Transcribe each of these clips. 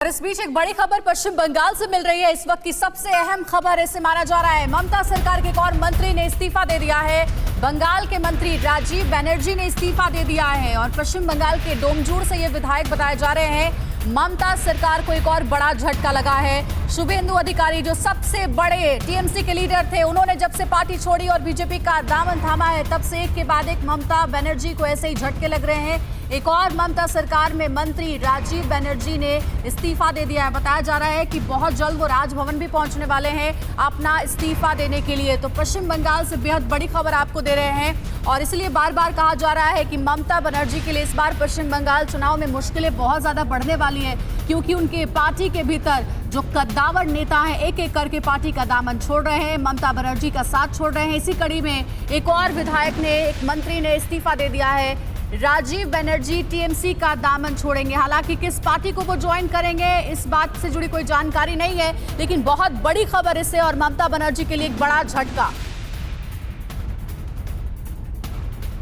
और इस बीच एक बड़ी खबर पश्चिम बंगाल से मिल रही है। इस वक्त की सबसे अहम खबर इसे माना जा रहा है, ममता सरकार के एक और मंत्री ने इस्तीफा दे दिया है। बंगाल के मंत्री राजीव बनर्जी ने इस्तीफा दे दिया है और पश्चिम बंगाल के डोमजूड़ से ये विधायक बताए जा रहे हैं। ममता सरकार को एक और बड़ा झटका लगा है। शुभेंदु अधिकारी जो सबसे बड़े टीएमसी के लीडर थे, उन्होंने जब से पार्टी छोड़ी और बीजेपी का दामन थामा है, तब से एक के बाद एक ममता बनर्जी को ऐसे ही झटके लग रहे हैं। एक और ममता सरकार में मंत्री राजीव बनर्जी ने इस्तीफा दे दिया है। बताया जा रहा है कि बहुत जल्द वो राजभवन भी पहुंचने वाले हैं अपना इस्तीफा देने के लिए। तो पश्चिम बंगाल से बेहद बड़ी खबर आपको दे रहे हैं और इसलिए बार बार कहा जा रहा है कि ममता बनर्जी के लिए इस बार पश्चिम बंगाल चुनाव में मुश्किलें बहुत ज्यादा बढ़ने वाली है, क्योंकि उनके पार्टी के भीतर जो कद्दावर नेता हैं एक एक करके पार्टी का दामन छोड़ रहे हैं, ममता बनर्जी का साथ छोड़ रहे हैं। इसी कड़ी में एक और विधायक ने, एक मंत्री ने इस्तीफा दे दिया है। राजीव बनर्जी टीएमसी का दामन छोड़ेंगे। हालांकि किस पार्टी को वो ज्वाइन करेंगे इस बात से जुड़ी कोई जानकारी नहीं है, लेकिन बहुत बड़ी खबर इससे और ममता बनर्जी के लिए एक बड़ा झटका।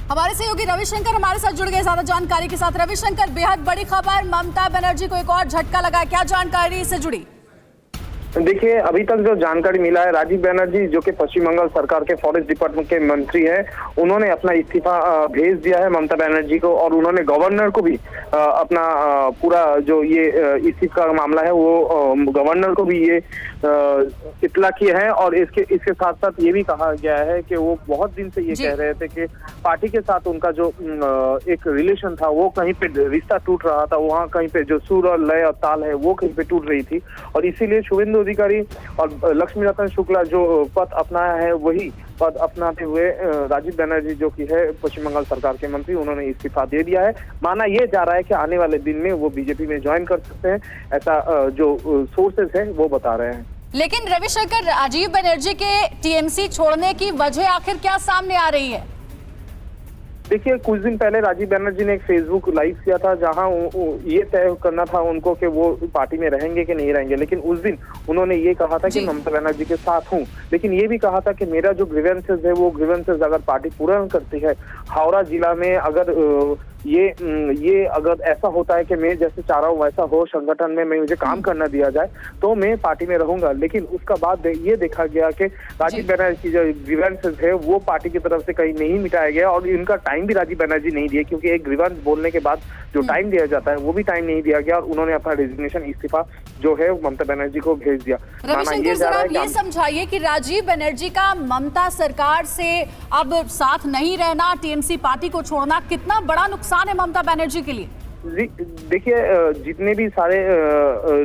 हमारे सहयोगी रविशंकर हमारे साथ जुड़ गए ज्यादा जानकारी के साथ। रविशंकर, बेहद बड़ी खबर, ममता बनर्जी को एक और झटका लगा, क्या जानकारी इससे जुड़ी? देखिए, अभी तक जो जानकारी मिला है, राजीव बनर्जी जो कि पश्चिम बंगाल सरकार के फॉरेस्ट डिपार्टमेंट के मंत्री हैं, उन्होंने अपना इस्तीफा भेज दिया है ममता बनर्जी को और उन्होंने गवर्नर को भी अपना पूरा जो ये इस्तीफा का मामला है वो गवर्नर को भी ये इत्तला किया है। और इसके साथ साथ ये भी कहा गया है कि वो बहुत दिन से ये कह रहे थे कि पार्टी के साथ उनका जो एक रिलेशन था वो कहीं पे रिश्ता टूट रहा था, वहाँ कहीं पे जो सुर और लय और ताल है वो कहीं पे टूट रही थी और इसीलिए शुभेंदु अधिकारी और लक्ष्मीनारायण शुक्ला जो पद अपनाया है वही पद अपनाते हुए राजीव बनर्जी जो कि है पश्चिम बंगाल सरकार के मंत्री, उन्होंने इस्तीफा दे दिया है। माना यह जा रहा है कि आने वाले दिन में वो बीजेपी में ज्वाइन कर सकते हैं, ऐसा जो सोर्सेस है वो बता रहे हैं। लेकिन रविशंकर, राजीव बनर्जी के टीएमसी छोड़ने की वजह आखिर क्या सामने आ रही है? देखिए, कुछ दिन पहले राजीव बनर्जी ने एक फेसबुक लाइव किया था जहां ये तय करना था उनको कि वो पार्टी में रहेंगे कि नहीं रहेंगे, लेकिन उस दिन उन्होंने ये कहा था कि ममता बनर्जी के साथ हूं, लेकिन ये भी कहा था कि मेरा जो ग्रीवेंसेस है वो ग्रीवेंसेस अगर पार्टी पूरा करती है, हावड़ा जिला में अगर ये अगर ऐसा होता है कि मैं जैसे चाह रहा हूँ वैसा हो संगठन में, मैं मुझे काम करना दिया जाए तो मैं पार्टी में रहूंगा। लेकिन उसका बाद ये देखा गया कि राजीव बनर्जी की जो ग्रीवेंसेस है वो पार्टी की तरफ से कहीं नहीं मिटाया गया और इनका टाइम भी राजीव बनर्जी नहीं दिया, क्योंकि एक ग्रीवेंस बोलने के बाद जो टाइम दिया जाता है वो भी टाइम नहीं दिया गया और उन्होंने अपना रेजिग्नेशन इस्तीफा जो है ममता बनर्जी को भेज दिया। रविशंकर, जरा ये समझाइए कि राजीव बनर्जी का ममता सरकार से अब साथ नहीं रहना, टीएमसी पार्टी को छोड़ना, कितना बड़ा नुकसान है ममता बनर्जी के लिए? देखिए, जितने भी सारे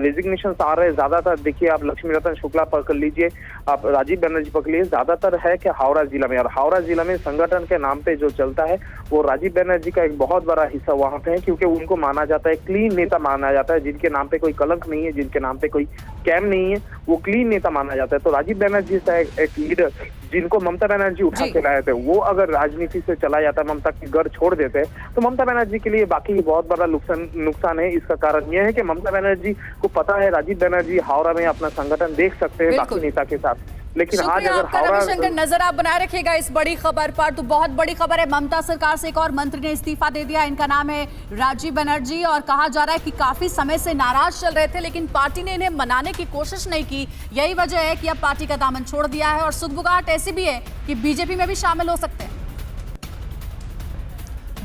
रेजिग्नेशन आ रहे हैं, ज्यादातर देखिए आप लक्ष्मीनारायण शुक्ला पकड़ लीजिए, आप राजीव बनर्जी पकड़ लीजिए, ज्यादातर है कि हावड़ा जिला में, और हावड़ा जिला में संगठन के नाम पे जो चलता है वो राजीव बनर्जी का एक बहुत बड़ा हिस्सा वहां पे है, क्योंकि उनको माना जाता है क्लीन नेता माना जाता है, जिनके नाम पे कोई कलंक नहीं है, जिनके नाम पे कोई कैम नहीं है, वो क्लीन नेता माना जाता है। तो राजीव बनर्जी से एक लीडर जिनको ममता बनर्जी उठा के लाए थे, वो अगर राजनीति से चला जाता, ममता की घर छोड़ देते तो ममता बनर्जी के लिए बाकी बहुत बड़ा नुकसान है। इसका कारण यह है कि ममता बनर्जी को पता है राजीव बनर्जी हावड़ा में अपना संगठन देख सकते हैं बाकी नेता के साथ, लेकिन आज अगर हावड़ा नजर आप बनाए रखिएगा इस बड़ी खबर पर। तो बहुत बड़ी खबर है, ममता सरकार से एक और मंत्री ने इस्तीफा दे दिया। इनका नाम है राजीव बनर्जी और कहा जा रहा है कि काफी समय से नाराज चल रहे थे, लेकिन पार्टी ने इन्हें मनाने की कोशिश नहीं की। यही वजह है कि अब पार्टी का दामन छोड़ दिया है और सुगबुगाहट ऐसी भी है कि बीजेपी में भी शामिल हो सकते हैं।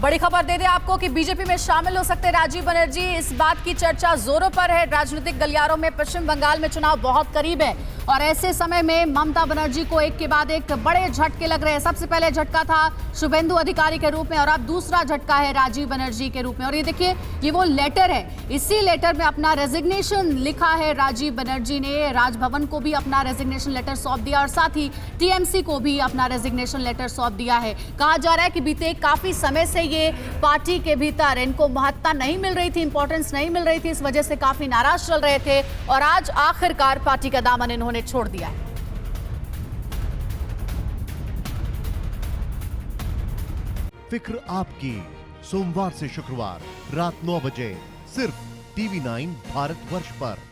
बड़ी खबर दे दें आपको कि बीजेपी में शामिल हो सकते हैं राजीव बनर्जी। इस बात की चर्चा जोरों पर है राजनीतिक गलियारों में। पश्चिम बंगाल में चुनाव बहुत करीब है और ऐसे समय में ममता बनर्जी को एक के बाद एक बड़े झटके लग रहे हैं। सबसे पहले झटका था शुभेंदु अधिकारी के रूप में और अब दूसरा झटका है राजीव बनर्जी के रूप में। और ये देखिए, ये वो लेटर है, इसी लेटर में अपना रेजिग्नेशन लिखा है राजीव बनर्जी ने। राजभवन को भी अपना रेजिग्नेशन लेटर सौंप दिया और साथ ही टीएमसी को भी अपना रेजिग्नेशन लेटर सौंप दिया है। कहा जा रहा है कि बीते काफी समय से ये पार्टी के भीतर इनको महत्ता नहीं मिल रही थी, इंपॉर्टेंस नहीं मिल रही थी, इस वजह से काफी नाराज चल रहे थे और आज आखिरकार पार्टी का दामन इन्होंने छोड़ दिया है। फिक्र आपकी, सोमवार से शुक्रवार रात 9 बजे सिर्फ TV9 भारतवर्ष पर।